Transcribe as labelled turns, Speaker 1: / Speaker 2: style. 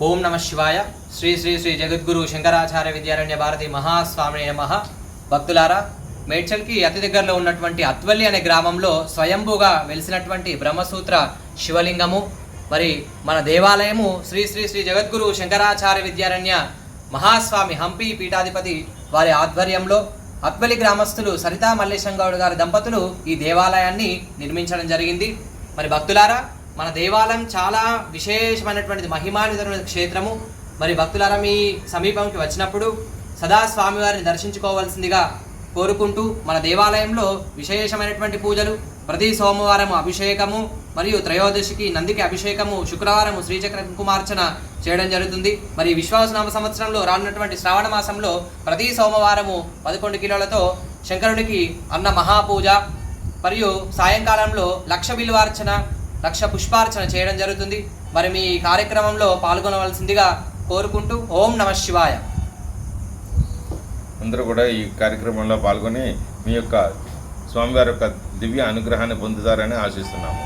Speaker 1: ఓం నమ శివాయ. శ్రీ శ్రీ శ్రీ జగద్గురు శంకరాచార్య విద్యారణ్య భారతి మహాస్వామి నమః. భక్తులారా, మేడ్చల్కి అతి దగ్గరలో ఉన్నటువంటి అత్వల్లి అనే గ్రామంలో స్వయంభూగా వెలిసినటువంటి బ్రహ్మసూత్ర శివలింగము, మరి మన దేవాలయము శ్రీ శ్రీ శ్రీ జగద్గురు శంకరాచార్య విద్యారణ్య మహాస్వామి హంపి పీఠాధిపతి వారి ఆధ్వర్యంలో అత్వల్లి గ్రామస్తులు సరితా మల్లేశం గౌడ్ గారి దంపతులు ఈ దేవాలయాన్ని నిర్మించడం జరిగింది. మరి భక్తులారా, మన దేవాలయం చాలా విశేషమైనటువంటి మహిమాన్వితమైన క్షేత్రము. మరి భక్తులారా, మీ సమీపంకి వచ్చినప్పుడు సదా స్వామివారిని దర్శించుకోవాల్సిందిగా కోరుకుంటూ, మన దేవాలయంలో విశేషమైనటువంటి పూజలు, ప్రతి సోమవారం అభిషేకము మరియు త్రయోదశికి నందికి అభిషేకము, శుక్రవారం శ్రీచక్ర కుంకుమార్చన చేయడం జరుగుతుంది. మరి విశ్వాసనామ సంవత్సరంలో రానున్నటువంటి శ్రావణ మాసంలో ప్రతి సోమవారము 11 కిలోలతో శంకరుడికి అన్న మహాపూజ మరియు సాయంకాలంలో 1,00,000 బిల్వార్చన, 1,00,000 పుష్పార్చన చేయడం జరుగుతుంది. మరి మీ కార్యక్రమంలో పాల్గొనవలసిందిగా కోరుకుంటూ ఓం నమ శివాయ.
Speaker 2: అందరూ కూడా ఈ కార్యక్రమంలో పాల్గొని మీ యొక్క స్వామివారి యొక్క దివ్య అనుగ్రహాన్ని పొందుతారని ఆశిస్తున్నాము.